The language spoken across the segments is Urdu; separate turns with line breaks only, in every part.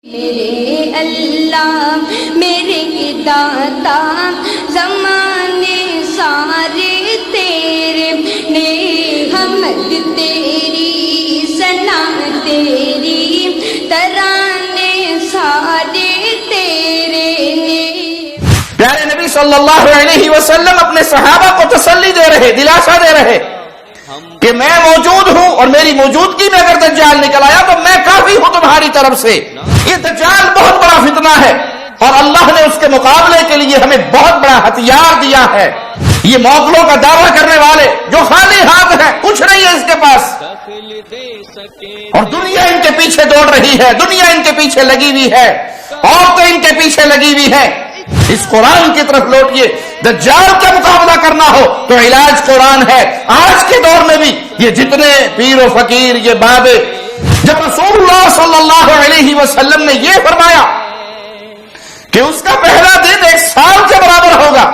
میرے اللہ میرے داتا زمانے سارے تیرے نے حمد تیری ثنا تیری ترانے سارے تیرے نے۔
پیارے نبی صلی اللہ علیہ وسلم اپنے صحابہ کو تسلی دے رہے، دلاسا دے رہے کہ میں موجود ہوں اور میری موجودگی میں اگر دجال نکل آیا تو میں کافی ہوں تمہاری طرف سے۔ یہ دجال بہت بڑا فتنہ ہے اور اللہ نے اس کے مقابلے کے لیے ہمیں بہت بڑا ہتھیار دیا ہے۔ یہ موغلوں کا دعویٰ کرنے والے جو خالی ہاتھ ہیں، کچھ نہیں ہے اس کے پاس، اور دنیا ان کے پیچھے دوڑ رہی ہے، دنیا ان کے پیچھے لگی ہوئی ہے، عورتیں ان کے پیچھے لگی ہوئی ہیں۔ اس قرآن کی طرف لوٹئے۔ دجال کا مقابلہ کرنا ہو تو علاج قرآن ہے۔ آج کے دور میں بھی یہ جتنے پیر و فقیر، یہ بابے، جب رسول اللہ صلی اللہ علیہ وسلم نے یہ فرمایا کہ اس کا پہلا دن 1 سال کے برابر ہوگا،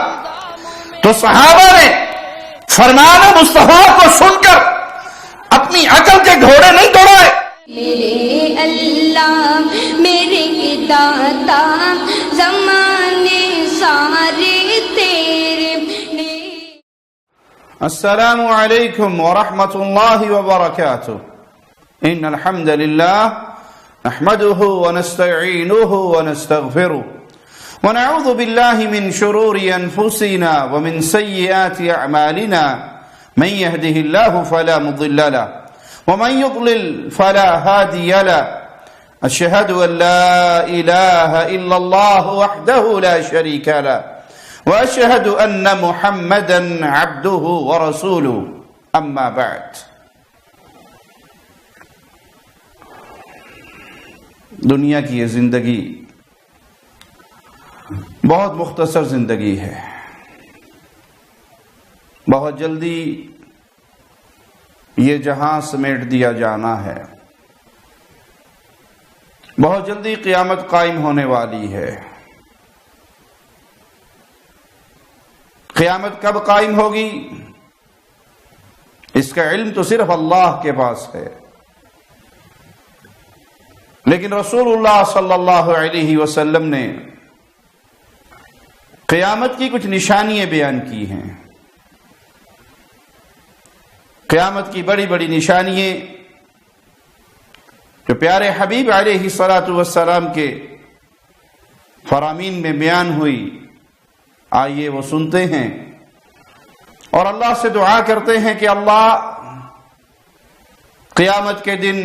تو صحابہ نے فرمان مصطفیٰ کو سن کر اپنی عقل کے گھوڑے نہیں دوڑائے۔
میرے اللہ میرے داتا زمانے سارے تیرے نے۔
السلام علیکم ورحمۃ اللہ وبرکاتہ۔ ان الحمد للہ نحمده ونستعینه ونستغفره ونعوذ باللہ من شرور انفسنا ومن سیئات اعمالنا من يهده الله فلا مضل له ومن يضلل فلا هادي له أشهد أن لا إله إلا الله وحده لا شريك له وأشهد أن محمدا عبده ورسوله أما بعد۔ دنیا کی یہ زندگی بہت مختصر زندگی ہے، بہت جلدی یہ جہاں سمیٹ دیا جانا ہے، بہت جلدی قیامت قائم ہونے والی ہے۔ قیامت کب قائم ہوگی اس کا علم تو صرف اللہ کے پاس ہے، لیکن رسول اللہ صلی اللہ علیہ وسلم نے قیامت کی کچھ نشانیاں بیان کی ہیں۔ قیامت کی بڑی بڑی نشانیاں جو پیارے حبیب علیہ الصلاۃ والسلام کے فرامین میں بیان ہوئی، آئیے وہ سنتے ہیں اور اللہ سے دعا کرتے ہیں کہ اللہ قیامت کے دن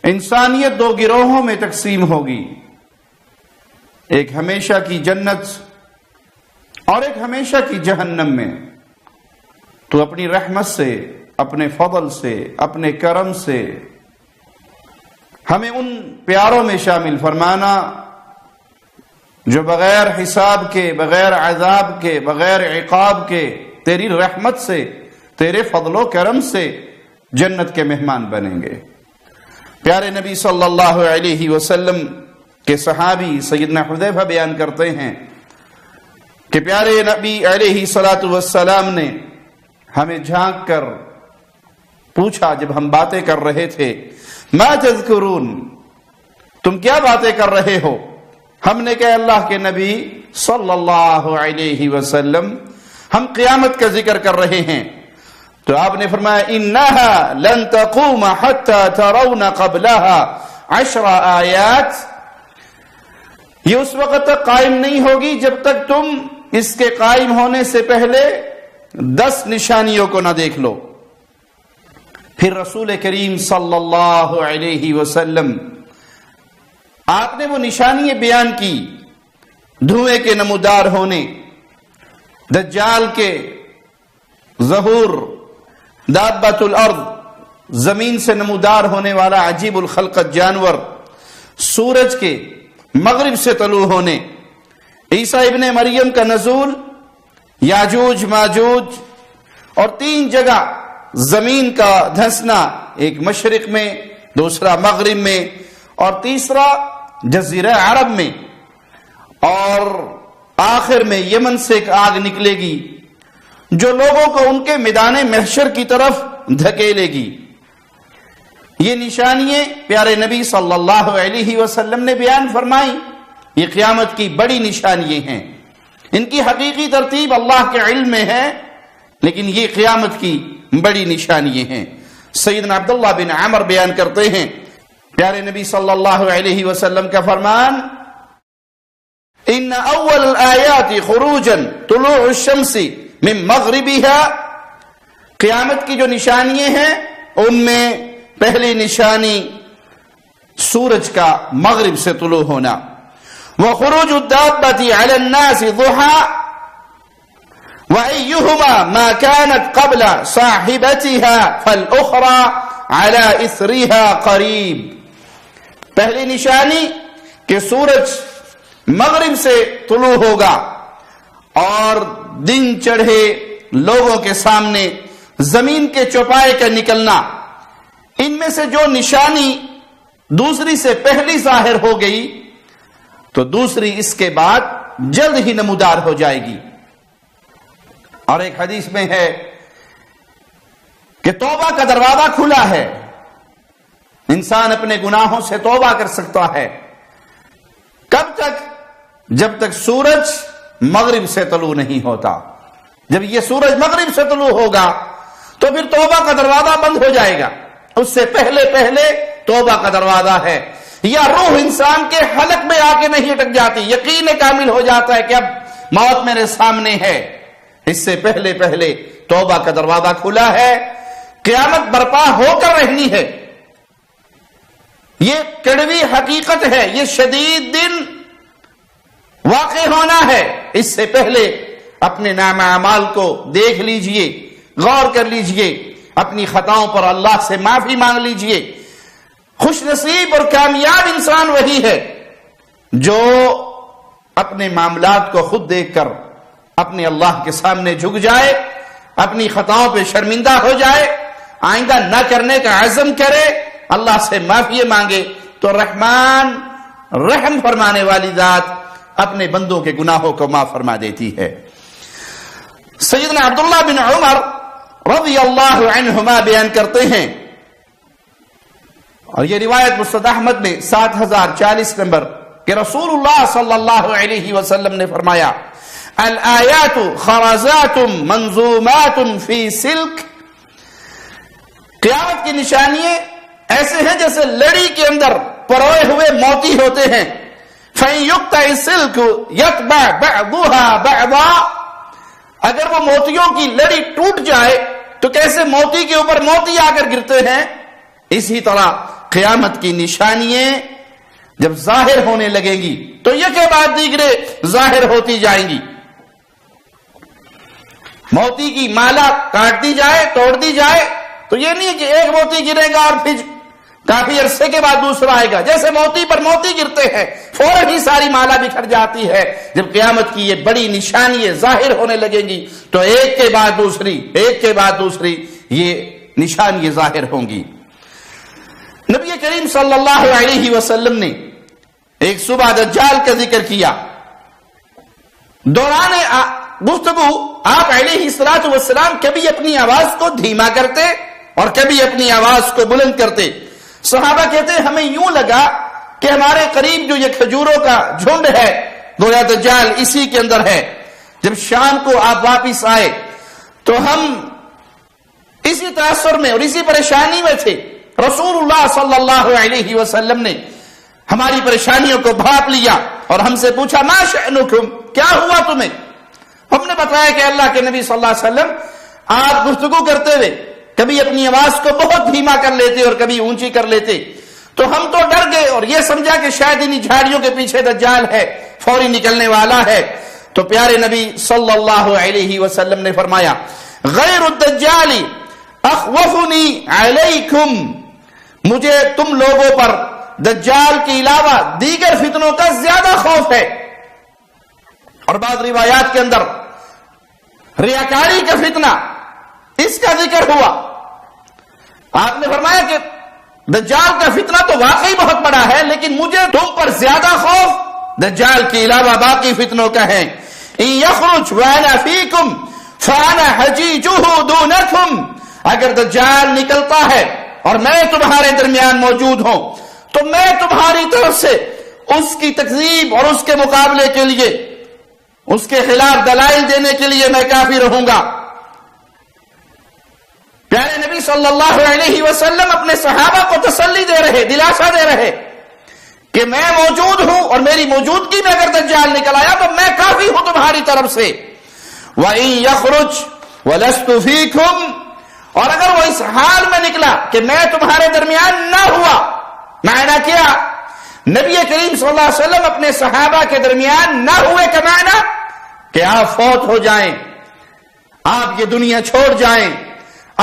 انسانیت 2 گروہوں میں تقسیم ہوگی، ایک ہمیشہ کی جنت اور ایک ہمیشہ کی جہنم میں۔ تو اپنی رحمت سے، اپنے فضل سے، اپنے کرم سے ہمیں ان پیاروں میں شامل فرمانا جو بغیر حساب کے، بغیر عذاب کے، بغیر عقاب کے تیری رحمت سے، تیرے فضل و کرم سے جنت کے مہمان بنیں گے۔ پیارے نبی صلی اللہ علیہ وسلم کے صحابی سیدنا حذیفہ بیان کرتے ہیں کہ پیارے نبی علیہ الصلاۃ والسلام نے ہمیں جھانک کر پوچھا جب ہم باتیں کر رہے تھے، ما تذکرون، تم کیا باتیں کر رہے ہو؟ ہم نے کہا اللہ کے نبی صلی اللہ علیہ وسلم ہم قیامت کا ذکر کر رہے ہیں۔ تو آپ نے فرمایا انہا لن تقوم حتی ترون قبلہا 10 آیات، یہ اس وقت تک قائم نہیں ہوگی جب تک تم اس کے قائم ہونے سے پہلے 10 نشانیوں کو نہ دیکھ لو۔ پھر رسول کریم صلی اللہ علیہ وسلم آپ نے وہ نشانیاں بیان کی، دھوئیں کے نمودار ہونے، دجال کے ظہور، دابۃ الارض، زمین سے نمودار ہونے والا عجیب الخلقت جانور، سورج کے مغرب سے طلوع ہونے، عیسیٰ ابن مریم کا نزول، یاجوج ماجوج، اور 3 جگہ زمین کا دھنسنا، ایک مشرق میں، دوسرا مغرب میں، اور تیسرا جزیرہ عرب میں، اور آخر میں یمن سے ایک آگ نکلے گی جو لوگوں کو ان کے میدان محشر کی طرف دھکیلے گی۔ یہ نشانیاں پیارے نبی صلی اللہ علیہ وسلم نے بیان فرمائی. یہ قیامت کی بڑی نشانیاں ہیں. ان کی حقیقی ترتیب اللہ کے علم میں ہے، لیکن یہ قیامت کی بڑی نشانیاں ہیں. سیدنا عبداللہ بن عمر بیان کرتے ہیں پیارے نبی صلی اللہ علیہ وسلم کا فرمان، ان اول الآیات خروجا طلوع الشمس من مغربها. قیامت کی جو نشانیاں ہیں ان میں پہلی نشانی سورج کا مغرب سے طلوع ہونا. وخروج الدابة على الناس ضحى وأيهما ما كانت قبل صاحبتها فالأخرى على إثرها قريب. پہلی نشانی کہ سورج مغرب سے طلوع ہوگا اور دن چڑھے لوگوں کے سامنے زمین کے چوپائے کا نکلنا. ان میں سے جو نشانی دوسری سے پہلی ظاہر ہو گئی تو دوسری اس کے بعد جلد ہی نمودار ہو جائے گی. اور ایک حدیث میں ہے کہ توبہ کا دروازہ کھلا ہے، انسان اپنے گناہوں سے توبہ کر سکتا ہے. کب تک؟ جب تک سورج مغرب سے طلوع نہیں ہوتا. جب یہ سورج مغرب سے طلوع ہوگا تو پھر توبہ کا دروازہ بند ہو جائے گا. اس سے پہلے توبہ کا دروازہ ہے. یا روح انسان کے حلق میں آ کے نہیں اٹک جاتی، یقین کامل ہو جاتا ہے کہ اب موت میرے سامنے ہے. اس سے پہلے توبہ کا دروازہ کھلا ہے. قیامت برپا ہو کر رہنی ہے. یہ کڑوی حقیقت ہے، یہ شدید دن واقع ہونا ہے. اس سے پہلے اپنے نام اعمال کو دیکھ لیجئے، غور کر لیجئے، اپنی خطاؤں پر اللہ سے معافی مانگ لیجئے. خوش نصیب اور کامیاب انسان وہی ہے جو اپنے معاملات کو خود دیکھ کر اپنے اللہ کے سامنے جھک جائے، اپنی خطاؤں پہ شرمندہ ہو جائے، آئندہ نہ کرنے کا عزم کرے، اللہ سے معافی مانگے تو رحمان رحم فرمانے والی ذات اپنے بندوں کے گناہوں کو معاف فرما دیتی ہے. سیدنا عبداللہ بن عمر رضی اللہ عنہما بیان کرتے ہیں، اور یہ روایت مسند احمد میں 7040 نمبر کہ رسول اللہ صلی اللہ علیہ وسلم نے فرمایا، الآیات خرزات منظومات فی سلک. قیامت کی نشانیاں ایسے ہیں جیسے لڑی کے اندر پروئے ہوئے موتی ہوتے ہیں. فَإِن يُقْطَعِ السِّلْكُ يَتْبَعْ بَعْضُهَا بَعْضًا. اگر وہ موتیوں کی لڑی ٹوٹ جائے تو کیسے موتی کے اوپر موتی آ کر گرتے ہیں، اسی طرح قیامت کی نشانیاں جب ظاہر ہونے لگیں گی تو یہ کے بعد دیگرے ظاہر ہوتی جائیں گی. موتی کی مالا کاٹ دی جائے، توڑ دی جائے تو یہ نہیں کہ ایک موتی گرے گا اور پھر کافی عرصے کے بعد دوسرا آئے گا. جیسے موتی پر موتی گرتے ہیں فوراً ہی ساری مالا بکھر جاتی ہے. جب قیامت کی یہ بڑی نشانیاں ظاہر ہونے لگیں گی تو ایک کے بعد دوسری، ایک کے بعد دوسری یہ نشانیاں ظاہر ہوں گی. نبی کریم صلی اللہ علیہ وسلم نے ایک صبح دجال کا ذکر کیا. دوران گفتگو آپ علیہ الصلوۃ والسلام کبھی اپنی آواز کو دھیما کرتے اور کبھی اپنی آواز کو بلند کرتے. صحابہ کہتے ہیں ہمیں یوں لگا کہ ہمارے قریب جو یہ کھجوروں کا جھنڈ ہے گویا دجال اسی کے اندر ہے. جب شام کو آپ واپس آئے تو ہم اسی تاثر میں اور اسی پریشانی میں تھے. رسول اللہ صلی اللہ علیہ وسلم نے ہماری پریشانیوں کو بھاپ لیا اور ہم سے پوچھا ما شأنکم، کیا ہوا تمہیں؟ ہم نے بتایا کہ اللہ کے نبی صلی اللہ علیہ وسلم آپ گفتگو کرتے ہوئے کبھی اپنی آواز کو بہت دھیما کر لیتے اور کبھی اونچی کر لیتے. تو ہم تو ڈر گئے اور یہ سمجھا کہ شاید انہی جھاڑیوں کے پیچھے دجال ہے، فوری نکلنے والا ہے. تو پیارے نبی صلی اللہ علیہ وسلم نے فرمایا غیر الدجال اخوفنی علیکم، مجھے تم لوگوں پر دجال کے علاوہ دیگر فتنوں کا زیادہ خوف ہے. اور بعض روایات کے اندر ریاکاری کا فتنہ اس کا ذکر ہوا. آپ نے فرمایا کہ دجال کا فتنہ تو واقعی بہت بڑا ہے، لیکن مجھے تم پر زیادہ خوف دجال کے علاوہ باقی فتنوں کا ہے. ان یخرج وانا فیکم فانا حجیجہ دونکم، اگر دجال نکلتا ہے اور میں تمہارے درمیان موجود ہوں تو میں تمہاری طرف سے اس کی تکذیب اور اس کے مقابلے کے لیے، اس کے خلاف دلائل دینے کے لیے میں کافی رہوں گا۔ پیارے نبی صلی اللہ علیہ وسلم اپنے صحابہ کو تسلی دے رہے، دلاسا دے رہے کہ میں موجود ہوں اور میری موجودگی میں اگر دجال نکل آیا تو میں کافی ہوں تمہاری طرف سے۔ وَإِن يَخْرُجْ وَلَسْتُ فِيكُمْ، اور اگر وہ اس حال میں نکلا کہ میں تمہارے درمیان نہ ہوا، معنی کیا؟ نبی کریم صلی اللہ علیہ وسلم اپنے صحابہ کے درمیان نہ ہوئے کا معنی کہ آپ فوت ہو جائیں، آپ یہ دنیا چھوڑ جائیں،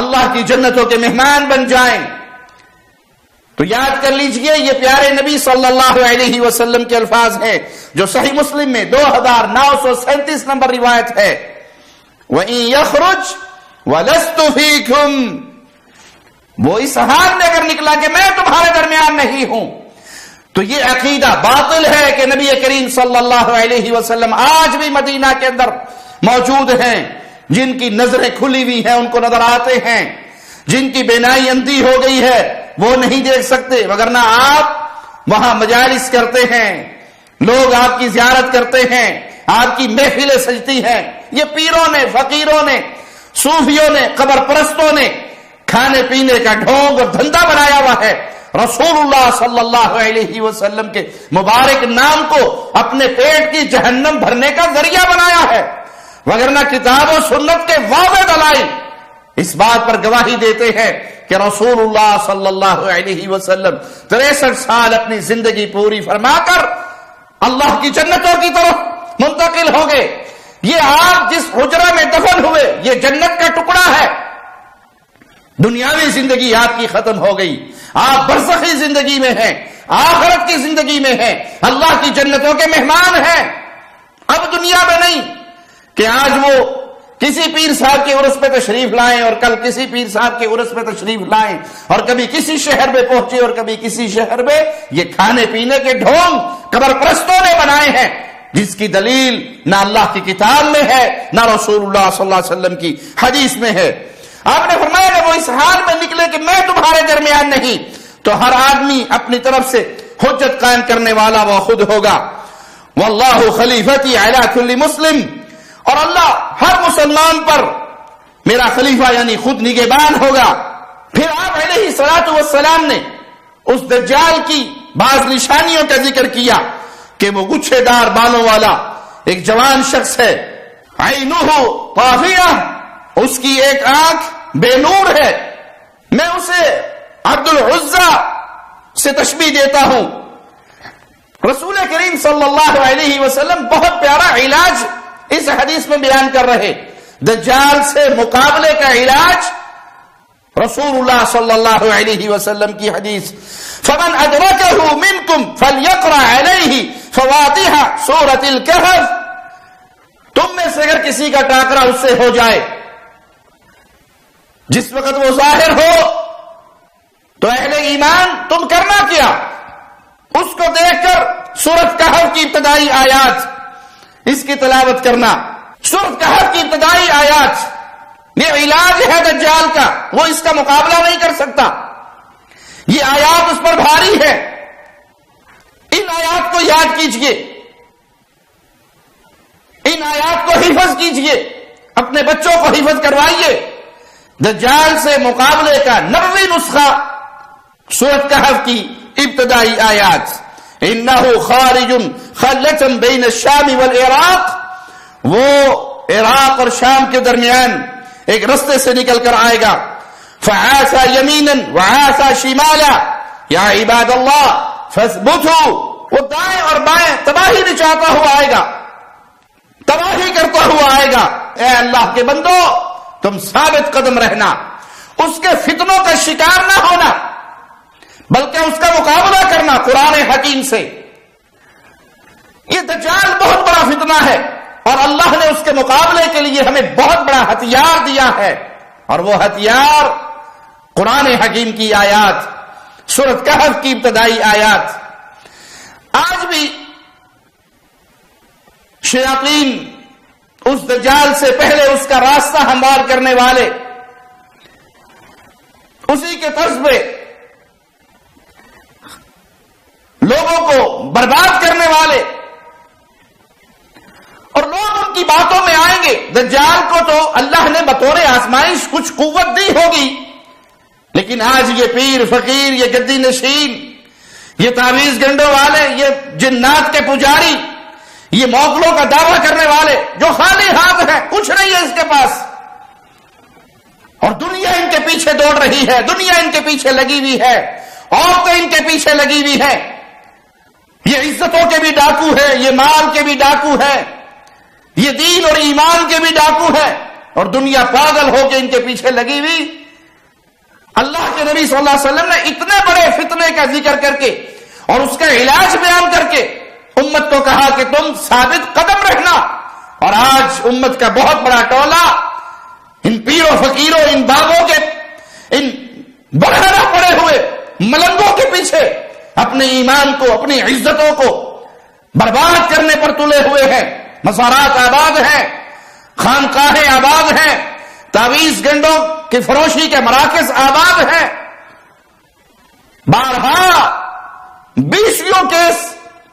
اللہ کی جنتوں کے مہمان بن جائیں، تو یاد کر لیجئے یہ پیارے نبی صلی اللہ علیہ وسلم کے الفاظ ہیں جو صحیح مسلم میں 2937 نمبر روایت ہے، وَإِن يَخْرُجْ وَلَسْتُ فِيكُمْ، وہ اس حال میں اگر نکلا کہ میں تمہارے درمیان نہیں ہوں، تو یہ عقیدہ باطل ہے کہ نبی کریم صلی اللہ علیہ وسلم آج بھی مدینہ کے اندر موجود ہیں، جن کی نظریں کھلی ہوئی ہیں ان کو نظر آتے ہیں، جن کی بینائی اندھی ہو گئی ہے وہ نہیں دیکھ سکتے، وگرنہ آپ وہاں مجالس کرتے ہیں، لوگ آپ کی زیارت کرتے ہیں، آپ کی محفلیں سجتی ہیں۔ یہ پیروں نے، فقیروں نے، صوفیوں نے، قبر پرستوں نے کھانے پینے کا ڈھونگ اور دھندا بنایا ہوا ہے، رسول اللہ صلی اللہ علیہ وسلم کے مبارک نام کو اپنے پیٹ کی جہنم بھرنے کا ذریعہ بنایا ہے، وگرنہ کتاب و سنت کے واضح دلائل اس بات پر گواہی دیتے ہیں کہ رسول اللہ صلی اللہ علیہ وسلم 63 سال اپنی زندگی پوری فرما کر اللہ کی جنتوں کی طرف منتقل ہو گئے۔ یہ آپ جس حجرہ میں دفن ہوئے یہ جنت کا ٹکڑا ہے، دنیاوی زندگی آپ کی ختم ہو گئی، آپ برزخی زندگی میں ہیں، آخرت کی زندگی میں ہیں، اللہ کی جنتوں کے مہمان ہیں۔ اب دنیا میں نہیں کہ آج وہ کسی پیر صاحب کے عرس پہ تشریف لائیں اور کل کسی پیر صاحب کے عرس پہ تشریف لائیں اور کبھی کسی شہر میں پہنچے اور کبھی کسی شہر میں، یہ کھانے پینے کے ڈھونگ قبر پرستوں نے بنائے ہیں، جس کی دلیل نہ اللہ کی کتاب میں ہے نہ رسول اللہ صلی اللہ علیہ وسلم کی حدیث میں ہے۔ آپ نے فرمایا کہ وہ اس حال میں نکلے کہ میں تمہارے درمیان نہیں، تو ہر آدمی اپنی طرف سے حجت قائم کرنے والا وہ خود ہوگا۔ واللہ خلیفتی علی کل مسلم، اور اللہ ہر مسلمان پر میرا خلیفہ یعنی خود نگہبان ہوگا۔ پھر آپ علیہ الصلوۃ والسلام نے اس دجال کی بعض نشانیوں کا ذکر کیا کہ وہ گچھے دار بالوں والا ایک جوان شخص ہے، عینہ طافیہ، اس کی ایک آنکھ بے نور ہے، میں اسے عبد العزہ سے تشبیہ دیتا ہوں۔ رسول کریم صلی اللہ علیہ وسلم بہت پیارا علاج اس حدیث میں بیان کر رہے، دجال سے مقابلے کا علاج رسول اللہ صلی اللہ علیہ وسلم کی حدیث، فمن ادرکہ منکم فلیقرأ علیہ فواتح سورۃ الکہف، تم میں سے اگر کسی کا ٹاکرا اس سے ہو جائے، جس وقت وہ ظاہر ہو، تو اہل ایمان تم کرنا کیا؟ اس کو دیکھ کر سورۃ کہف کی ابتدائی آیات اس کی تلاوت کرنا، سورۃ کہف کی ابتدائی آیات، یہ علاج ہے دجال کا، وہ اس کا مقابلہ نہیں کر سکتا، یہ آیات اس پر بھاری ہے، ان آیات کو یاد کیجئے، ان آیات کو حفظ کیجئے، اپنے بچوں کو حفظ کروائیے۔ دجال سے مقابلے کا 90 نسخہ سورۃ کہف کی ابتدائی آیات، انہ خارج خلة بین الشام والعراق، وہ عراق اور شام کے درمیان ایک رستے سے نکل کر آئے گا، فعاثا یمینا وعاثا شمالا یا عباد اللہ فاثبتوا، وہ دائیں اور بائیں تباہی نچاتا ہوا آئے گا، تباہی کرتا ہوا آئے گا، اے اللہ کے بندو تم ثابت قدم رہنا، اس کے فتنوں کا شکار نہ ہونا، بلکہ اس کا مقابلہ کرنا قرآن حکیم سے۔ یہ دجال بہت بڑا فتنہ ہے اور اللہ نے اس کے مقابلے کے لیے ہمیں بہت بڑا ہتھیار دیا ہے، اور وہ ہتھیار قرآن حکیم کی آیات، سورۃ کہف کی ابتدائی آیات۔ آج بھی شیاطین اس دجال سے پہلے اس کا راستہ ہموار کرنے والے اسی کے طرز پہ لوگوں کو برباد کرنے والے، اور لوگ ان کی باتوں میں آئیں گے۔ دجال کو تو اللہ نے بطور آزمائش کچھ قوت دی ہوگی، لیکن آج یہ پیر فقیر، یہ گدی نشین، یہ تعویذ گنڈوں والے، یہ جنات کے پجاری، یہ موکلوں کا دعویٰ کرنے والے جو خالی ہاتھ ہیں، کچھ نہیں ہے اس کے پاس، اور دنیا ان کے پیچھے دوڑ رہی ہے، دنیا ان کے پیچھے لگی ہوئی ہے، عورتیں ان کے پیچھے لگی ہوئی ہیں، یہ عزتوں کے بھی ڈاکو ہے، یہ مال کے بھی ڈاکو ہے، یہ دین اور ایمان کے بھی ڈاکو ہے، اور دنیا پاگل ہو کے ان کے پیچھے لگی ہوئی۔ اللہ کے نبی صلی اللہ علیہ وسلم نے اتنے بڑے فتنے کا ذکر کر کے اور اس کا علاج بیان کر کے امت کو کہا کہ تم ثابت قدم رہنا، اور آج امت کا بہت بڑا ٹولہ ان پیروں فقیروں، ان بابوں کے، ان بڑھانا پڑے ہوئے ملنگوں کے پیچھے اپنے ایمان کو، اپنی عزتوں کو برباد کرنے پر تلے ہوئے ہیں۔ مزارات آباد ہیں، خانقاہیں آباد ہیں، تعویذ گنڈوں کی فروشی کے مراکز آباد ہیں، بارہا 20 کیس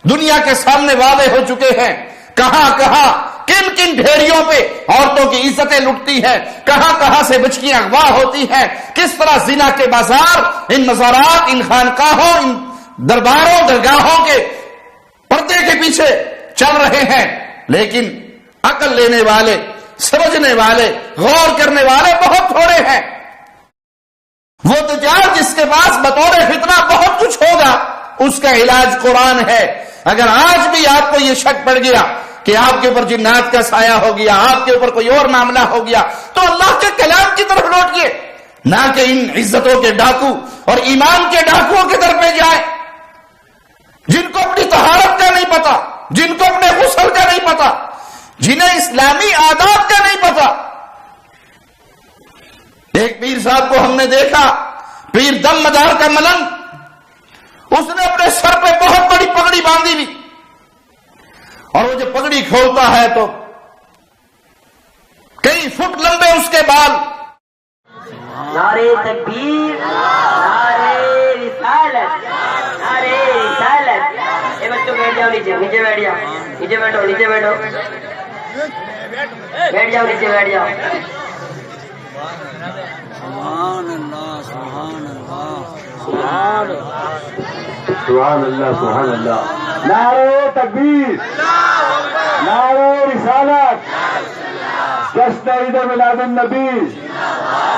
دنیا کے سامنے واضح ہو چکے ہیں۔ کہاں کہاں کن کن ڈھیریوں پہ عورتوں کی عزتیں لٹتی ہیں، کہاں کہاں سے بچکیاں اغوا ہوتی ہیں، کس طرح زنا کے بازار ان مزارات، ان خانقاہوں، ان درباروں درگاہوں کے پردے کے پیچھے چل رہے ہیں۔ لیکن عقل لینے والے، سمجھنے والے، غور کرنے والے بہت تھوڑے ہیں۔ وہ دجال جس کے پاس بطور فتنہ بہت کچھ ہوگا، اس کا علاج قرآن ہے۔ اگر آج بھی آپ کو یہ شک پڑ گیا کہ آپ کے اوپر جنات کا سایہ ہو گیا، آپ کے اوپر کوئی اور معاملہ ہو گیا، تو اللہ کے کلام کی طرف لوٹئے، نہ کہ ان عزتوں کے ڈاکو اور ایمان کے ڈاکوؤں کی طرف میں جائیں، جن کو اپنی طہارت کا نہیں پتا، جن کو اپنے غسل کا نہیں پتا، جنہیں اسلامی آداب کا نہیں پتا۔ ایک پیر صاحب کو ہم نے دیکھا، پیر دم مدار کا ملنگ، اس نے اپنے سر پہ بہت بڑی پگڑی باندھی ہوئی، اور وہ جب پگڑی کھولتا ہے تو کئی فٹ لمبے اس کے بال۔
نعرے تکبیر، نعرے رسالت، نعرے رسالت۔ اے بچوں بیٹھ جاؤ نیچے، نیچے بیٹھ جاؤ، نیچے بیٹھو، نیچے بیٹھو، بیٹھ جاؤ، نیچے بیٹھ جاؤ۔
سبحان اللہ، سبحان اللہ،
سبحان اللہ، سبحان اللہ۔ نعرے تکبیر، نعرے رسالت، جشن عید میلاد النبی،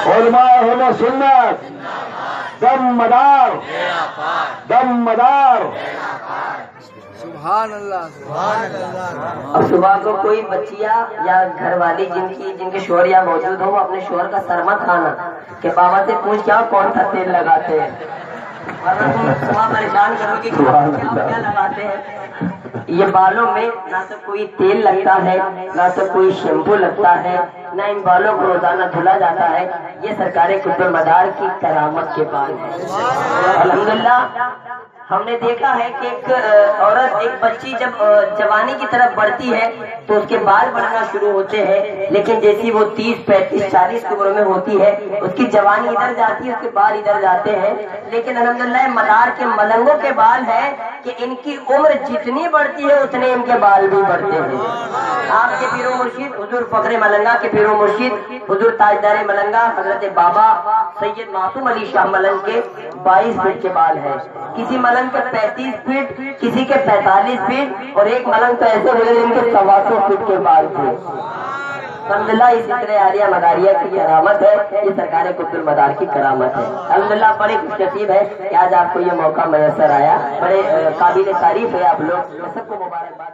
علماء اہل سنت، دم مدار، دم مدار۔
سبحان اللہ، سبحان اللہ۔
اب صبح کو کوئی بچیا یا گھر والی جن کے شوہر یا موجود ہو، وہ اپنے شوہر کا سر مت کھانا کہ بابا سے پوچھ کیا کون سا تیل لگاتے ہیں، ورنہ تم صبح پریشان کرو گے کیا لگاتے ہیں۔ یہ بالوں میں نہ تو کوئی تیل لگتا ہے، نہ تو کوئی شیمپو لگتا ہے، نہ ان بالوں کو روزانہ دھلا جاتا ہے۔ یہ سرکار قطب مدار کی کرامت کے بال ہے۔ الحمدللہ ہم نے دیکھا ہے کہ ایک عورت، ایک بچی جب جوانی کی طرف بڑھتی ہے تو اس کے بال بڑھنا شروع ہوتے ہیں، لیکن جیسی وہ 30، 35، 40 کی عمر میں ہوتی ہے، اس کی جوانی ادھر جاتی ہے، اس کے بال ادھر جاتے ہیں۔ لیکن الحمدللہ مدار کے ملنگوں کے بال ہے کہ ان کی عمر جتنی بڑھتی ہے اتنے ان کے بال بھی بڑھتے ہیں۔ آپ کے پیر و مرشد حضور فخر ملنگا کے پیر و مرشد حضور تاجدار ملنگا حضرت بابا سید معصوم علی شاہ ملنگ کے 22 فٹ کے بال ہیں، کسی ملنگ کے 35 فٹ، کسی کے 45 فٹ، اور ایک ملنگ تو ایسے ہوئے جن کے 125 فٹ کے بال تھے۔ الحمدللہ اس ذکر عالیہ مداریہ کی کرامت ہے، یہ سرکار قطب المدار کی کرامت ہے۔ الحمدللہ بڑے خوش نصیب ہے کہ آج آپ کو یہ موقع میسر آیا، بڑے قابل تعریف ہے آپ لوگ، سب کو مبارکباد۔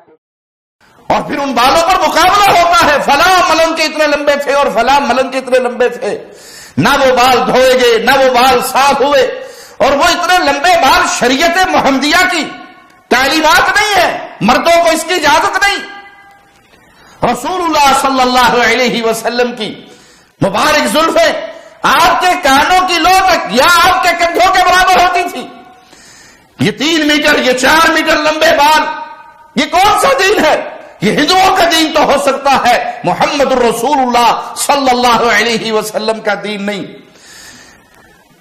اور پھر ان بالوں پر مقابلہ ہوتا ہے، فلاں ملنگ کے اتنے لمبے تھے اور فلاں ملنگ کے اتنے لمبے تھے، نہ وہ بال دھوئے گئے نہ وہ بال صاف ہوئے، اور وہ اتنے لمبے بال شریعت محمدیہ کی تعلیمات نہیں ہے، مردوں کو اس کی اجازت نہیں۔ رسول اللہ صلی اللہ علیہ وسلم کی مبارک زلفیں آپ کے کانوں کی لو تک یا آپ کے کندھوں کے برابر ہوتی تھی۔ یہ 3 میٹر، یہ 4 میٹر لمبے بال، یہ کون سا دین ہے؟ یہ ہندوؤں کا دین تو ہو سکتا ہے، محمد الرسول اللہ صلی اللہ علیہ وسلم کا دین نہیں۔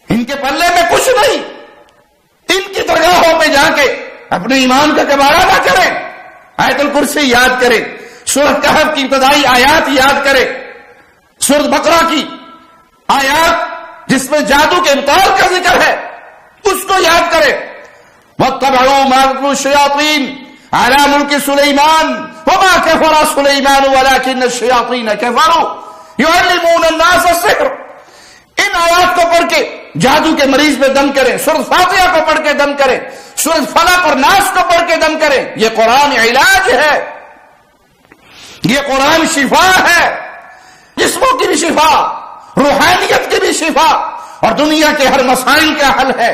ان کے پلے میں کچھ نہیں. ان کی درگاہوں پہ جا کے اپنے ایمان کا کباڑہ نہ کریں. آیت الکرسی یاد کریں, سورۃ کہف کی ابتدائی آیات یاد کریں, سورۃ بقرہ کی آیات جس میں جادو کے ابطال کا ذکر ہے اس کو یاد کریں. وَاتَّبَعُوا مَا تَتْلُو الشَّيَاطِينُ عَلَى مُلْكِ سُلَيْمَانَ وَمَا كَفَرَ سُلَيْمَانُ وَلَكِنَّ الشَّيَاطِينَ كَفَرُوا يُعَلِّمُونَ النَّاسَ السِّحْرَ. ان آیات کو پڑھ کے جادو کے مریض پہ دم کریں, سورۃ فاتحہ کو پڑھ کے دم کریں, سورۃ فلق اور ناس کو پڑھ کے دم کریں. یہ قرآن علاج ہے, یہ قرآن شفا ہے, جسموں کی بھی شفا, روحانیت کی بھی شفا, اور دنیا کے ہر مسائل کا حل ہے.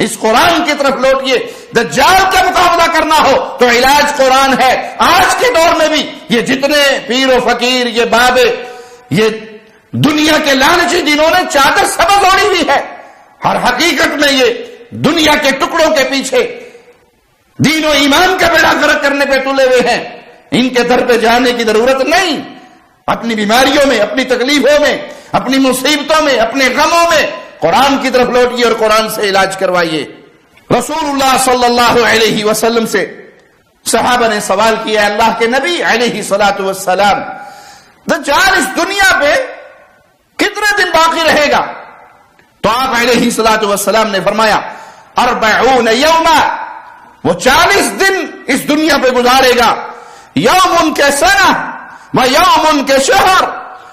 اس قرآن کی طرف لوٹیے. دجال کا مقابلہ کرنا ہو تو علاج قرآن ہے. آج کے دور میں بھی یہ جتنے پیر و فقیر, یہ بابے, یہ دنیا کے لالچی جنہوں نے چادر سبز اوڑی ہوئی ہے, ہر حقیقت میں یہ دنیا کے ٹکڑوں کے پیچھے دین و ایمان کا بیڑا غرق کرنے پہ تلے ہوئے ہیں. ان کے در پہ جانے کی ضرورت نہیں. اپنی بیماریوں میں, اپنی تکلیفوں میں, اپنی مصیبتوں میں, اپنے غموں میں قرآن کی طرف لوٹیے اور قرآن سے علاج کروائیے. رسول اللہ صلی اللہ علیہ وسلم سے صحابہ نے سوال کیا, اللہ کے نبی علیہ الصلوۃ والسلام, دجال اس دنیا پہ کتنے دن باقی رہے گا؟ تو آپ علیہ الصلوۃ والسلام نے فرمایا 40 یوما, وہ 40 دن اس دنیا پہ گزارے گا. یوم کے سنہ و یوم کے شہر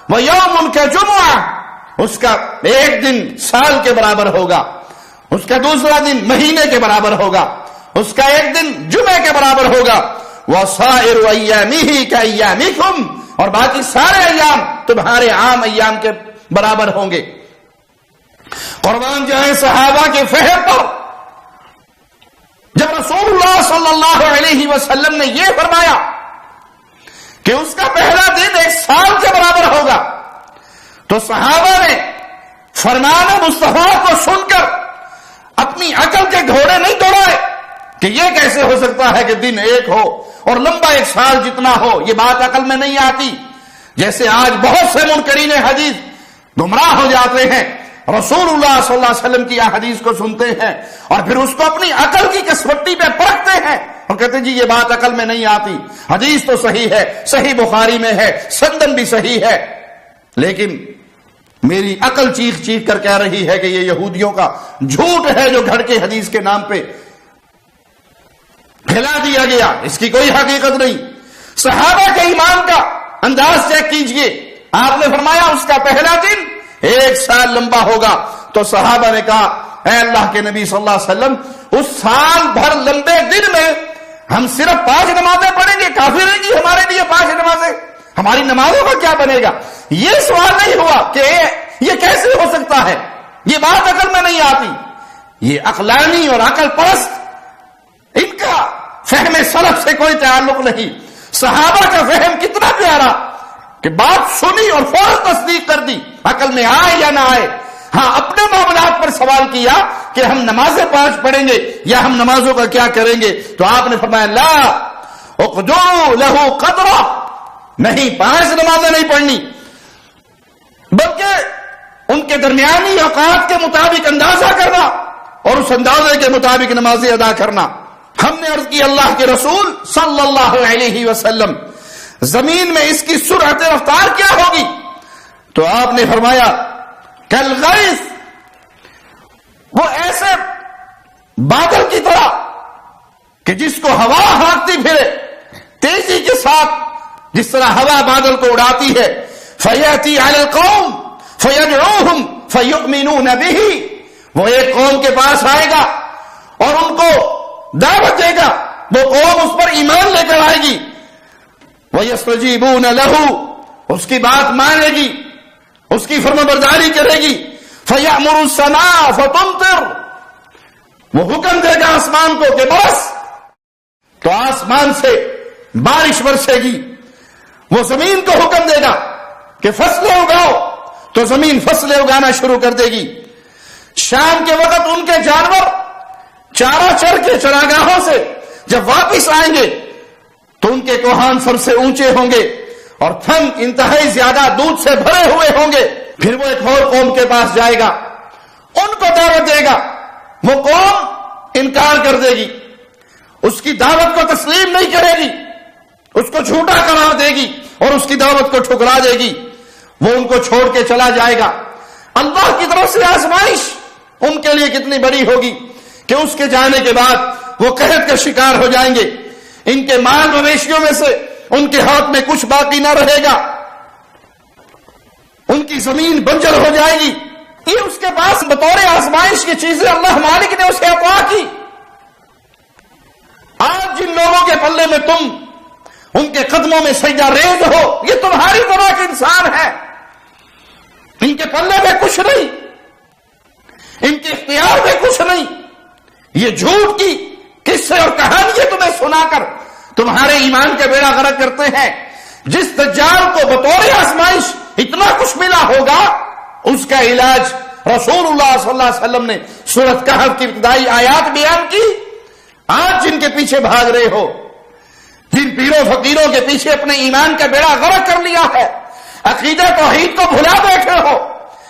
و یوم کے جمعہ, اس کا ایک دن سال کے برابر ہوگا, اس کا دوسرا دن مہینے کے برابر ہوگا, اس کا ایک دن جمعے کے برابر ہوگا. وَصَائِرُ أَيَّامِهِ كَأَيَّامِكُمْ, اور باقی سارے ایام تمہارے عام ایام کے برابر ہوں گے. قربان جائیں صحابہ کے فہم پر. جب رسول اللہ صلی اللہ علیہ وسلم نے یہ فرمایا کہ اس کا پہلا دن ایک سال کے برابر ہوگا, تو صحابہ نے فرمان مصطفیٰ کو سن کر اپنی عقل کے گھوڑے نہیں دوڑائے کہ یہ کیسے ہو سکتا ہے کہ دن ایک ہو اور لمبا ایک سال جتنا ہو. یہ بات عقل میں نہیں آتی. جیسے آج بہت سے منکرین حدیث گمراہ ہو جاتے ہیں, رسول اللہ صلی اللہ علیہ وسلم کی حدیث کو سنتے ہیں اور پھر اس کو اپنی عقل کی کسوٹی پہ پرکھتے ہیں اور کہتے ہیں جی یہ بات عقل میں نہیں آتی. حدیث تو صحیح ہے, صحیح بخاری میں ہے, سندن بھی صحیح ہے, لیکن میری عقل چیخ چیخ کر کہہ رہی ہے کہ یہ یہودیوں کا جھوٹ ہے جو گھڑ کے حدیث کے نام پہ پھیلا دیا گیا. اس کی کوئی حقیقت نہیں. صحابہ کے ایمان کا انداز چیک کیجئے. آپ نے فرمایا اس کا پہلا دن ایک سال لمبا ہوگا, تو صحابہ نے کہا اے اللہ کے نبی صلی اللہ علیہ وسلم, اس سال بھر لمبے دن میں ہم صرف 5 نمازیں پڑھیں گے, کافی رہے گی ہمارے لیے 5 نمازیں, ہماری نمازوں کا کیا بنے گا؟ یہ سوال نہیں ہوا کہ یہ کیسے ہو سکتا ہے, یہ بات عقل میں نہیں آتی. یہ عقلانی اور عقل پرست, ان کا فہم سلف سے کوئی تعلق نہیں. صحابہ کا فہم کتنا پیارا کہ بات سنی اور فوراً تصدیق کر دی, عقل میں آئے یا نہ آئے. ہاں اپنے معاملات پر سوال کیا کہ ہم نمازیں 5 پڑھیں گے یا ہم نمازوں کا کیا کریں گے, تو آپ نے فرمایا لا اقدروا له قدرا, نہیں 5 نمازیں نہیں پڑھنی, بلکہ ان کے درمیانی اوقات کے مطابق اندازہ کرنا اور اس اندازے کے مطابق نمازیں ادا کرنا. ہم نے عرض کی اللہ کے رسول صلی اللہ علیہ وسلم, زمین میں اس کی سرعت رفتار کیا ہوگی؟ تو آپ نے فرمایا کالغیث, وہ ایسے بادل کی طرح کہ جس کو ہوا ہانکتی پھرے تیزی کے ساتھ, جس طرح ہوا بادل کو اڑاتی ہے. فیأتی علی القوم فیدعوہم فیؤمنون بہ, وہ ایک قوم کے پاس آئے گا اور ان کو دعوت دے گا, وہ قوم اس پر ایمان لے کر آئے گی. وَيَسْتَجِيبُونَ لَهُ, اس کی بات مانے گی, اس کی فرمانبرداری کرے گی. فَيَأْمُرُ السَّمَاءَ فَتُمْطِرُ, وہ حکم دے گا آسمان کو کہ برس, تو آسمان سے بارش برسے گی. وہ زمین کو حکم دے گا کہ فصلیں اگاؤ, تو زمین فصلیں اگانا شروع کر دے گی. شام کے وقت ان کے جانور چارہ چر کے چراگاہوں سے جب واپس آئیں گے تو ان کے کوہان سب سے اونچے ہوں گے اور تھن انتہائی زیادہ دودھ سے بھرے ہوئے ہوں گے. پھر وہ ایک اور قوم کے پاس جائے گا, ان کو دعوت دے گا، وہ قوم انکار کر دے گی، اس کی دعوت کو تسلیم نہیں کرے گی، اس کو جھوٹا قرار دے گی اور اس کی دعوت کو ٹھکرا دے گی، وہ ان کو چھوڑ کے چلا جائے گا۔ اللہ کی طرف سے آزمائش ان کے لیے کتنی بڑی ہوگی کہ اس کے جانے کے بعد وہ قحط کا شکار ہو جائیں گے، ان کے مال مویشیوں میں سے ان کے ہاتھ میں کچھ باقی نہ رہے گا، ان کی زمین بنجر ہو جائے گی۔ یہ اس کے پاس بطور آزمائش کی چیزیں اللہ مالک نے اسے عطا کی۔ آج جن لوگوں کے پلے میں تم ان کے قدموں میں سجدہ ریز ہو، یہ تمہاری طرح کے انسان ہے، ان کے پلے میں کچھ نہیں، ان کے اختیار میں کچھ نہیں۔ یہ جھوٹ کی قصے اور کہانیاں تمہیں سنا کر تمہارے ایمان کا بیڑا غرق کرتے ہیں۔ جس دجال کو بطور آزمائش اتنا کچھ ملا ہوگا، اس کا علاج رسول اللہ صلی اللہ علیہ وسلم نے سورۃ کہف کی ابتدائی آیات بیان کی۔ آج جن کے پیچھے بھاگ رہے ہو، جن پیروں فقیروں کے پیچھے اپنے ایمان کا بیڑا غرق کر لیا ہے، عقیدہ توحید کو بھلا بیٹھے ہو،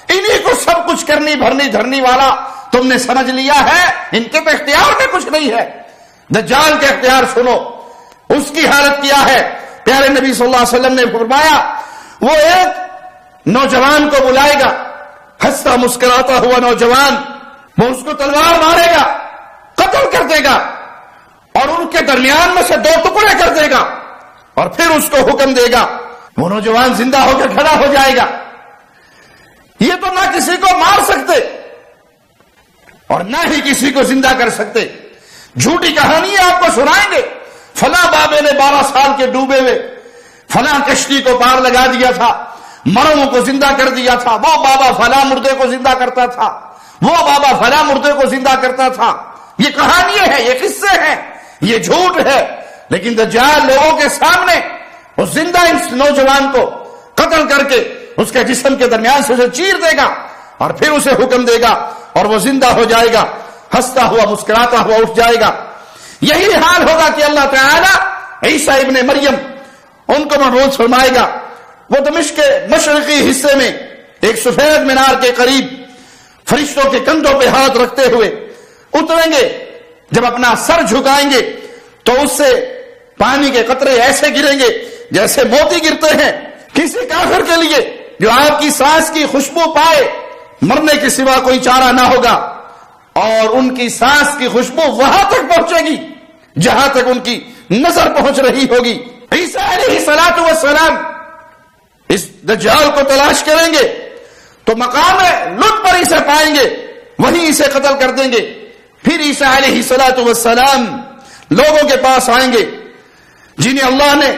انہی کو سب کچھ کرنی بھرنی دھرنی والا تم نے سمجھ لیا ہے، ان کے تو اختیار میں کچھ نہیں ہے۔ دجال کے اختیار سنو، اس کی حالت کیا ہے۔ پیارے نبی صلی اللہ علیہ وسلم نے فرمایا، وہ ایک نوجوان کو بلائے گا، ہنستا مسکراتا ہوا نوجوان، وہ اس کو تلوار مارے گا، قتل کر دے گا، اور ان کے درمیان میں سے 2 ٹکڑے کر دے گا، اور پھر اس کو حکم دے گا، وہ نوجوان زندہ ہو کے کھڑا ہو جائے گا۔ یہ تو نہ کسی کو مار سکتے اور نہ ہی کسی کو زندہ کر سکتے، جھوٹی کہانی آپ کو سنائیں گے، فلاں بابے نے 12 سال کے ڈوبے ہوئے فلاں کشتی کو پار لگا دیا تھا، مروں کو زندہ کر دیا تھا، وہ بابا فلاں مردے کو زندہ کرتا تھا، وہ بابا فلاں مردے کو زندہ کرتا تھا۔ یہ کہانیاں ہیں، یہ قصے ہیں، یہ جھوٹ ہے۔ لیکن دجال لوگوں کے سامنے وہ زندہ اس نوجوان کو قتل کر کے اس کے جسم کے درمیان سے اسے چیر دے گا، اور پھر اسے حکم دے گا اور وہ زندہ ہو جائے گا، ہنستا ہوا مسکراتا ہوا اٹھ جائے گا۔ یہی حال ہوگا کہ اللہ تعالی عیسیٰ ابن مریم ان کو مبعوث فرمائے گا۔ وہ دمشق کے مشرقی حصے میں ایک سفید مینار کے قریب فرشتوں کے کندھوں پہ ہاتھ رکھتے ہوئے اتریں گے۔ جب اپنا سر جھکائیں گے تو اس سے پانی کے قطرے ایسے گریں گے جیسے موتی گرتے ہیں۔ کسی کافر کے لیے جو آپ کی سانس کی خوشبو پائے، مرنے کے سوا کوئی چارہ نہ ہوگا، اور ان کی سانس کی خوشبو وہاں تک پہنچے گی جہاں تک ان کی نظر پہنچ رہی ہوگی۔ عیسیٰ علیہ السلام اس دجال کو تلاش کریں گے تو مقام لطف پر اسے پائیں گے، وہیں اسے قتل کر دیں گے۔ پھر عیسیٰ علیہ السلام لوگوں کے پاس آئیں گے جنہیں اللہ نے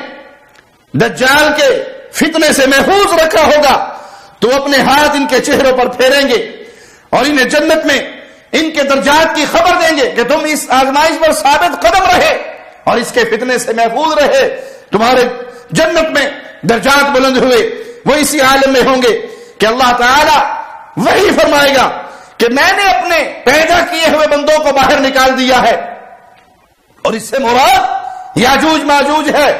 دجال کے فتنے سے محفوظ رکھا ہوگا، تو اپنے ہاتھ ان کے چہروں پر پھیریں گے اور انہیں جنت میں ان کے درجات کی خبر دیں گے کہ تم اس آزمائش پر ثابت قدم رہے اور اس کے فتنے سے محفوظ رہے، تمہارے جنت میں درجات بلند ہوئے۔ وہ اسی عالم میں ہوں گے کہ اللہ تعالی وہی فرمائے گا کہ میں نے اپنے پیدا کیے ہوئے بندوں کو باہر نکال دیا ہے، اور اس سے مراد یاجوج ماجوج ہے۔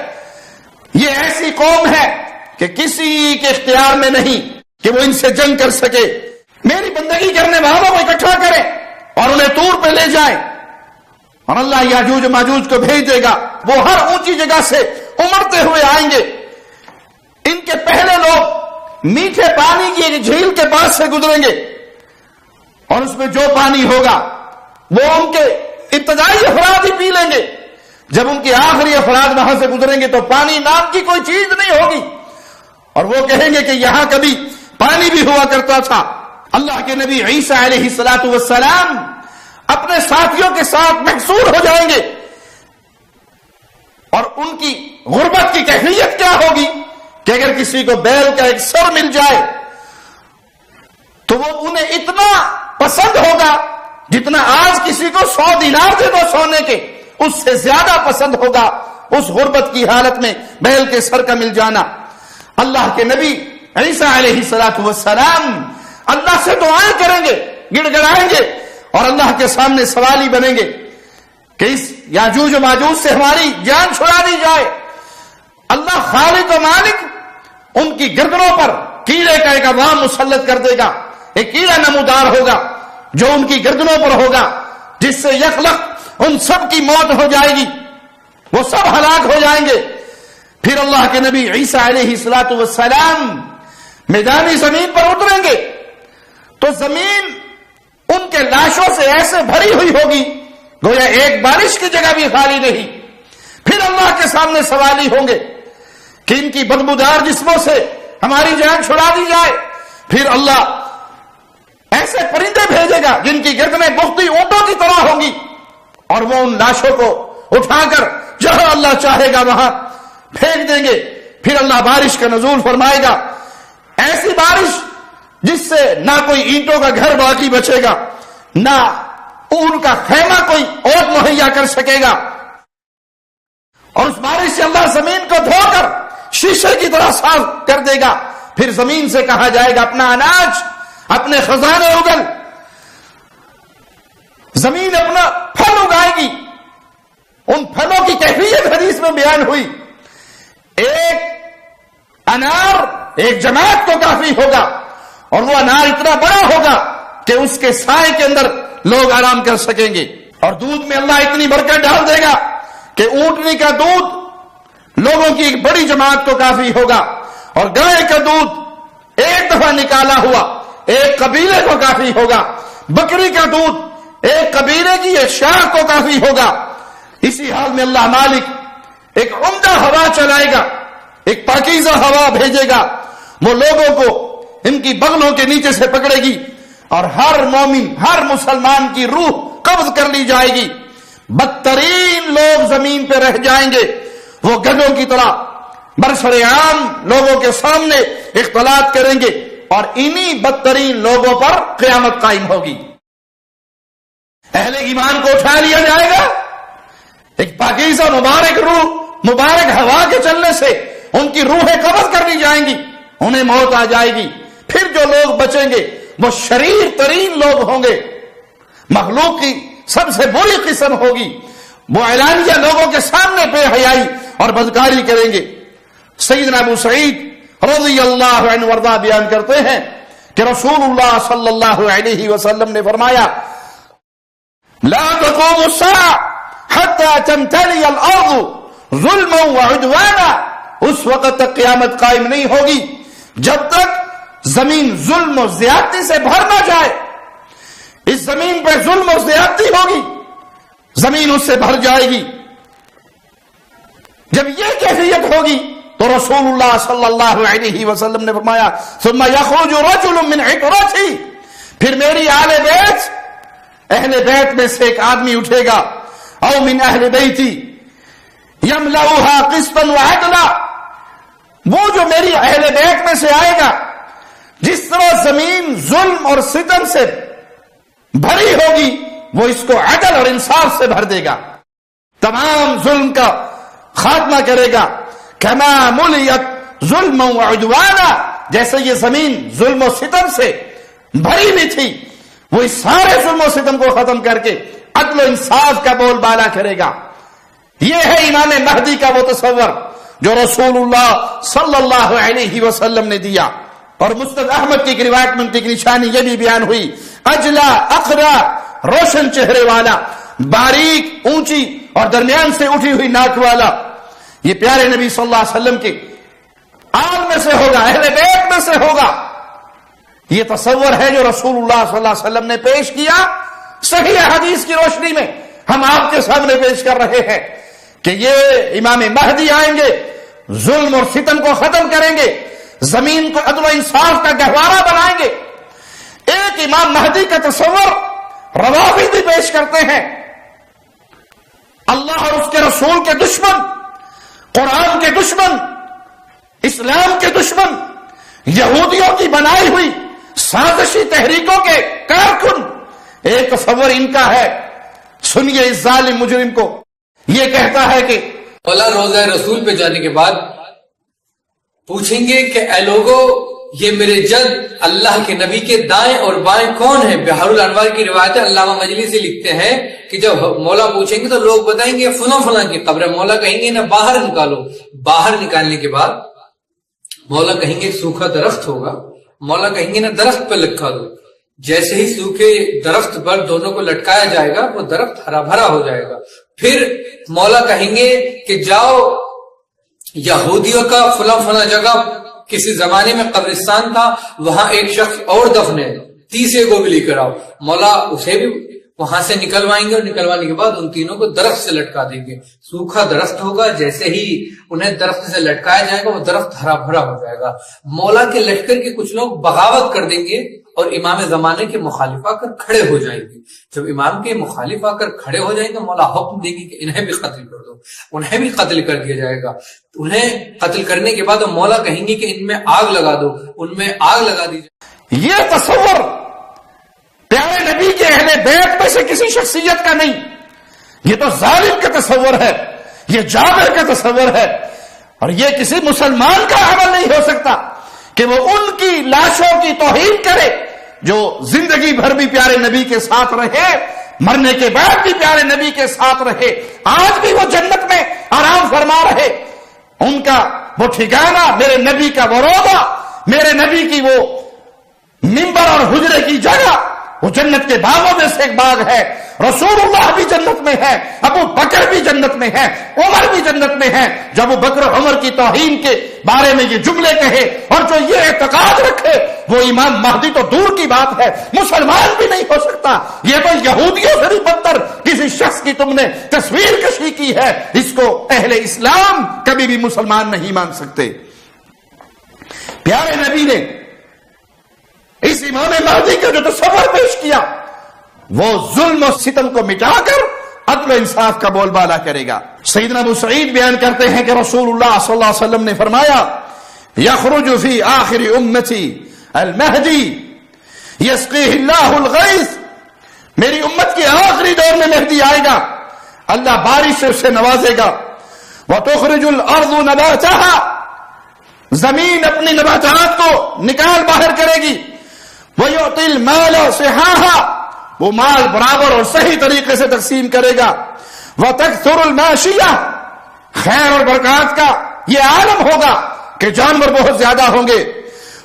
یہ ایسی قوم ہے کہ کسی کے اختیار میں نہیں کہ وہ ان سے جنگ کر سکے۔ میری بندگی کرنے والوں کو اکٹھا کریں اور انہیں طور پہ لے جائیں، اور اللہ یاجوج ماجوج کو بھیج دے گا۔ وہ ہر اونچی جگہ سے امڑتے ہوئے آئیں گے۔ ان کے پہلے لوگ میٹھے پانی کی ایک جھیل کے پاس سے گزریں گے، اور اس میں جو پانی ہوگا وہ ان کے ابتدائی افراد ہی پی لیں گے۔ جب ان کے آخری افراد وہاں سے گزریں گے تو پانی نام کی کوئی چیز نہیں ہوگی، اور وہ کہیں گے کہ یہاں کبھی پانی بھی ہوا کرتا تھا۔ اللہ کے نبی عیسیٰ علیہ السلام اپنے ساتھیوں کے ساتھ محصور ہو جائیں گے، اور ان کی غربت کی کیفیت کیا ہوگی کہ اگر کسی کو بیل کا ایک سر مل جائے تو وہ انہیں اتنا پسند ہوگا جتنا آج کسی کو 100 دینار دے دو سونے کے، اس سے زیادہ پسند ہوگا اس غربت کی حالت میں بیل کے سر کا مل جانا۔ اللہ کے نبی عیسیٰ علیہ السلام اللہ سے دعائیں کریں گے، گڑ گڑائیں گے، اور اللہ کے سامنے سوالی بنیں گے کہ اس یاجوج و ماجوج سے ہماری جان چھڑا دی جائے۔ اللہ خالق و مالک ان کی گردنوں پر کیڑے کا ایک عوام مسلط کر دے گا، ایک کیڑا نمودار ہوگا، جو ان کی گردنوں پر ہوگا، جس سے یخلق ان سب کی موت ہو جائے گی، وہ سب ہلاک ہو جائیں گے۔ پھر اللہ کے نبی عیسیٰ علیہ الصلوۃ والسلام میدانی زمین پر اتریں گے تو زمین ان کے لاشوں سے ایسے بھری ہوئی ہوگی گویا ایک بارش کی جگہ بھی خالی نہیں۔ پھر اللہ کے سامنے سوالی ہوں گے کہ ان کی بدبودار جسموں سے ہماری جان چھڑا دی جائے۔ پھر اللہ ایسے پرندے بھیجے گا جن کی گردنیں بغتی اونٹوں کی طرح ہوں گی، اور وہ ان لاشوں کو اٹھا کر جہاں اللہ چاہے گا وہاں پھینک دیں گے۔ پھر اللہ بارش کا نزول فرمائے گا، ایسی بارش جس سے نہ کوئی اینٹوں کا گھر باقی بچے گا، نہ اون کا خیمہ کوئی اور مہیا کر سکے گا، اور اس بارش سے اللہ زمین کو دھو کر شیشے کی طرح صاف کر دے گا۔ پھر زمین سے کہا جائے گا اپنا اناج، اپنے خزانے اگل۔ زمین اپنا پھل اگائے گی۔ ان پھلوں کی کیفیت حدیث میں بیان ہوئی، ایک انار ایک جماعت کو کافی ہوگا، اور وہ انار اتنا بڑا ہوگا کہ اس کے سائے کے اندر لوگ آرام کر سکیں گے۔ اور دودھ میں اللہ اتنی برکت ڈال دے گا کہ اونٹنی کا دودھ لوگوں کی ایک بڑی جماعت کو کافی ہوگا، اور گائے کا دودھ ایک دفعہ نکالا ہوا ایک قبیلے کو کافی ہوگا، بکری کا دودھ ایک قبیلے کی ایک شاخ کو کافی ہوگا۔ اسی حال میں اللہ مالک ایک عمدہ ہوا چلائے گا، ایک پاکیزہ ہوا بھیجے گا، وہ لوگوں کو ان کی بغلوں کے نیچے سے پکڑے گی، اور ہر مومن ہر مسلمان کی روح قبض کر لی جائے گی۔ بدترین لوگ زمین پہ رہ جائیں گے، وہ گدھوں کی طرح برسر عام لوگوں کے سامنے اختلاط کریں گے، اور انہی بدترین لوگوں پر قیامت قائم ہوگی۔ اہل ایمان کو اٹھا لیا جائے گا، ایک پاکیزہ مبارک روح مبارک ہوا کے چلنے سے ان کی روحیں قبض کر لی جائیں گی، انہیں موت آ جائے گی۔ پھر جو لوگ بچیں گے وہ شریر ترین لوگ ہوں گے، مخلوق کی سب سے بری قسم ہوگی، وہ اعلانیہ لوگوں کے سامنے بے حیائی اور بدکاری کریں گے۔ سیدنا ابو سعید رضی اللہ عنہ وارضہ بیان کرتے ہیں کہ رسول اللہ صلی اللہ علیہ وسلم نے فرمایا، لا تقوم الساعة حتى تمتلئ الارض ظلما وعدوانا، اس وقت تک قیامت قائم نہیں ہوگی جب تک زمین ظلم و زیادتی سے بھر نہ جائے۔ اس زمین پہ ظلم و زیادتی ہوگی، زمین اس سے بھر جائے گی۔ جب یہ کیفیت ہوگی تو رسول اللہ صلی اللہ علیہ وسلم نے فرمایا، ثم يخرج رجل من عترتي، پھر میری اہل بیت میں سے ایک آدمی اٹھے گا، او من اہل بیتی يملؤها قسطا وعدلا، وہ جو میری اہل بیت میں سے آئے گا، جس طرح زمین ظلم اور ستم سے بھری ہوگی وہ اس کو عدل اور انصاف سے بھر دے گا، تمام ظلم کا خاتمہ کرے گا۔ کما ملئت ظلما وعدوانا، جیسے یہ زمین ظلم و ستم سے بھری ہوئی تھی، وہ اس سارے ظلم و ستم کو ختم کر کے عدل و انصاف کا بول بالا کرے گا۔ یہ ہے امام مہدی کا وہ تصور جو رسول اللہ صلی اللہ علیہ وسلم نے دیا۔ اور مستد احمد کی ایک روایت میں ان کی نشانی یہ بھی بیان ہوئی، اجلا اقرا، روشن چہرے والا، باریک اونچی اور درمیان سے اٹھی ہوئی ناک والا، یہ پیارے نبی صلی اللہ علیہ وسلم کے آل میں سے ہوگا، اہل بیت میں سے ہوگا۔ یہ تصور ہے جو رسول اللہ صلی اللہ علیہ وسلم نے پیش کیا، صحیح حدیث کی روشنی میں ہم آپ کے سامنے پیش کر رہے ہیں کہ یہ امام مہدی آئیں گے، ظلم اور ستم کو ختم کریں گے، زمین کو عدل و انصاف کا گہوارہ بنائیں گے۔ ایک امام مہدی کا تصور روافض بھی پیش کرتے ہیں، اللہ اور اس کے رسول کے دشمن، قرآن کے دشمن، اسلام کے دشمن، یہودیوں کی بنائی ہوئی سازشی تحریکوں کے کارکن، ایک تصور ان کا ہے۔ سنیے اس ظالم مجرم کو، یہ کہتا ہے کہ
مولا روزہ رسول پہ جانے کے بعد پوچھیں گے کہ اے لوگو، یہ میرے جد اللہ کے نبی کے دائیں اور بائیں کون ہیں؟ بحر الانوار کی روایت علامہ مجلسی لکھتے ہیں کہ جب مولا پوچھیں گے تو لوگ بتائیں گے فلاں فلاں کی قبر ہے، مولا کہیں گے نا باہر نکالو۔ باہر نکالنے کے بعد مولا کہیں گے سوکھا درخت ہوگا، مولا کہیں گے نا درخت پہ لکھا دو۔ جیسے ہی سوکھے درخت پر دونوں کو لٹکایا جائے گا وہ درخت ہرا بھرا ہو جائے گا. پھر مولا کہیں گے کہ جاؤ یہودیوں کا فلاں فلاں جگہ کسی زمانے میں قبرستان تھا, وہاں ایک شخص اور دفن ہے, 30 کو بھی لے کر آؤ. مولا اسے بھی وہاں سے نکلوائیں گے اور نکلوانے کے بعد ان تینوں کو درخت سے لٹکا دیں گے. سوکھا درخت ہوگا, جیسے ہی انہیں درخت سے لٹکایا جائے گا وہ درخت ہرا بھرا ہو جائے گا. مولا کے لشکر کے کچھ لوگ بغاوت کر دیں گے اور امام زمانے کے مخالف آ کر کھڑے ہو جائیں گے. جب امام کے مخالف آ کر کھڑے ہو جائیں گے مولا حکم دے گی کہ انہیں بھی قتل کر دو. انہیں بھی قتل کر دیا جائے گا. انہیں قتل کرنے کے بعد مولا کہیں گے کہ ان میں آگ لگا دو, ان میں آگ لگا دی جائے.
یہ تصور پیارے نبی کے اہل بیت میں سے کسی شخصیت کا نہیں, یہ تو ظالم کا تصور ہے, یہ جابر کا تصور ہے, اور یہ کسی مسلمان کا عمل نہیں ہو سکتا کہ وہ ان کی لاشوں کی توہین کرے جو زندگی بھر بھی پیارے نبی کے ساتھ رہے, مرنے کے بعد بھی پیارے نبی کے ساتھ رہے, آج بھی وہ جنت میں آرام فرما رہے. ان کا وہ ٹھکانہ, میرے نبی کا وہ روضہ, میرے نبی کی وہ منبر اور حجرے کی جگہ وہ جنت کے باغوں میں سے ایک باغ ہے. رسول اللہ بھی جنت میں ہے, ابو بکر بھی جنت میں ہے, عمر بھی جنت میں ہے. جب ابو بکر عمر کی توہین کے بارے میں یہ جملے کہے اور جو یہ اعتقاد رکھے وہ امام مہدی تو دور کی بات ہے, مسلمان بھی نہیں ہو سکتا. یہ تو یہودیوں سے بھی بدتر کسی شخص کی تم نے تصویر کشی کی ہے, اس کو اہل اسلام کبھی بھی مسلمان نہیں مان سکتے. پیارے نبی نے اس امام مہدی کا جو تصور پیش کیا وہ ظلم و ستم کو مٹا کر عدل و انصاف کا بول بالا کرے گا. سیدنا ابو سعید بیان کرتے ہیں کہ رسول اللہ صلی اللہ علیہ وسلم نے فرمایا یخرج فی آخر امتی المہدی یسقیہ اللہ الغیث, میری امت کے آخری دور میں مہدی آئے گا, اللہ بارش سے اسے نوازے گا. وتخرج الارض نباتها, زمین اپنی نباتات کو نکال باہر کرے گی. وَيُعْطِي الْمَالَ صِحَاحًا, وہ مال برابر اور صحیح طریقے سے تقسیم کرے گا. وَتَكْثُرُ الْمَاشِيَةَ, خیر اور برکات کا یہ عالم ہوگا کہ جانور بہت زیادہ ہوں گے.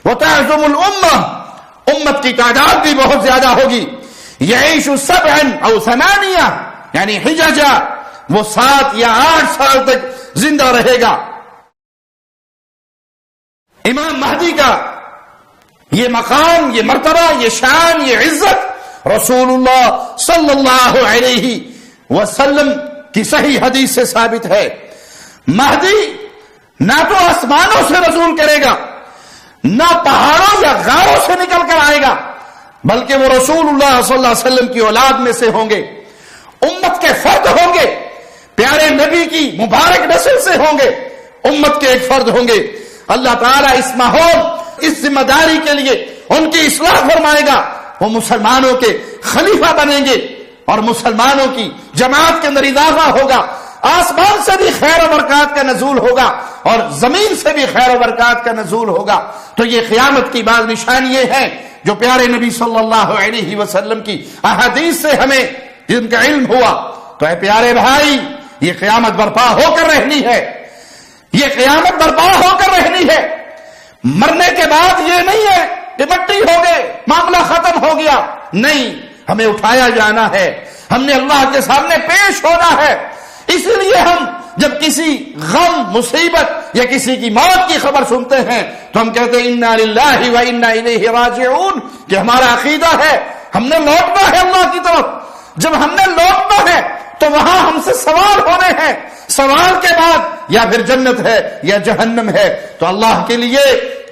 وَتَعْزُمُ الْأُمَّةِ, امت کی تعداد بھی بہت زیادہ ہوگی. يَعِيشُ سَبْعًا أَوْ ثَمَانِيَةً, یعنی حججہ, وہ 7 یا 8 سال تک زندہ رہے گا. امام مہدی کا یہ مقام, یہ مرتبہ, یہ شان, یہ عزت رسول اللہ صلی اللہ علیہ وسلم کی صحیح حدیث سے ثابت ہے. مہدی نہ تو آسمانوں سے نزول کرے گا, نہ پہاڑوں یا غاروں سے نکل کر آئے گا, بلکہ وہ رسول اللہ صلی اللہ علیہ وسلم کی اولاد میں سے ہوں گے, امت کے فرد ہوں گے, پیارے نبی کی مبارک نسل سے ہوں گے, امت کے ایک فرد ہوں گے. اللہ تعالیٰ اس ماحول, اس ذمہ داری کے لیے ان کی اصلاح فرمائے گا. وہ مسلمانوں کے خلیفہ بنیں گے اور مسلمانوں کی جماعت کے اندر اضافہ ہوگا. آسمان سے بھی خیر و برکات کا نزول ہوگا اور زمین سے بھی خیر و برکات کا نزول ہوگا. تو یہ قیامت کی بعض نشانیاں ہیں جو پیارے نبی صلی اللہ علیہ وسلم کی احادیث سے ہمیں جن کا علم ہوا. تو اے پیارے بھائی, یہ قیامت برپا ہو کر رہنی ہے, یہ قیامت برپا ہو کر رہنی ہے. مرنے کے بعد یہ نہیں ہے کہ مٹی ہو گئے, معاملہ ختم ہو گیا. نہیں, ہمیں اٹھایا جانا ہے, ہم نے اللہ کے سامنے پیش ہونا ہے. اس لیے ہم جب کسی غم, مصیبت یا کسی کی موت کی خبر سنتے ہیں تو ہم کہتے ہیں انا للہ و انا الیہ راجعون, کہ ہمارا عقیدہ ہے ہم نے لوٹنا ہے اللہ کی طرف. جب ہم نے لوٹنا ہے تو وہاں ہم سے سوال ہونے ہیں, سوال کے بعد یا پھر جنت ہے یا جہنم ہے. تو اللہ کے لیے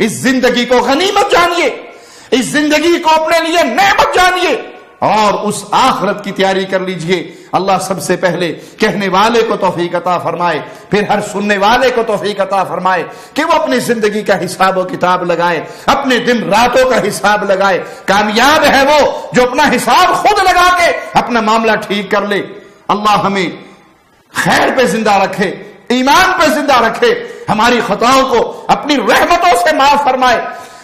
اس زندگی کو غنیمت جانیے, اس زندگی کو اپنے لیے نعمت جانیے اور اس آخرت کی تیاری کر لیجئے. اللہ سب سے پہلے کہنے والے کو توفیق عطا فرمائے, پھر ہر سننے والے کو توفیق عطا فرمائے کہ وہ اپنی زندگی کا حساب و کتاب لگائے, اپنے دن راتوں کا حساب لگائے. کامیاب ہے وہ جو اپنا حساب خود لگا کے اپنا معاملہ ٹھیک کر لے. اللہ ہمیں خیر پہ زندہ رکھے, ایمان پہ زندہ رکھے, ہماری خطاؤں کو اپنی رحمتوں سے معاف فرمائے,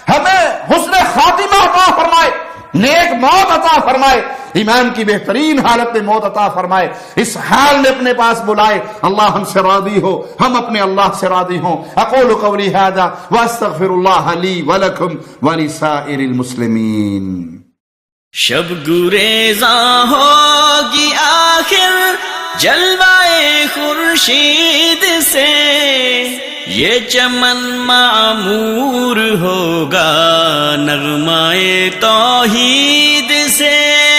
ہمیں حسن خاتمہ عطا فرمائے, نیک موت عطا فرمائے, ایمان کی بہترین حالت میں موت عطا فرمائے. اس حال میں اپنے پاس بلائے. اللہ ہم سے راضی ہو, ہم اپنے اللہ سے راضی ہوں. اقول قولی ھذا واستغفر اللہ لی ولکم ولسائر المسلمین.
شب گریزاں ہوگی آخر جلوائے خورشید سے، یہ چمن معمور ہوگا نغمائے توحید سے۔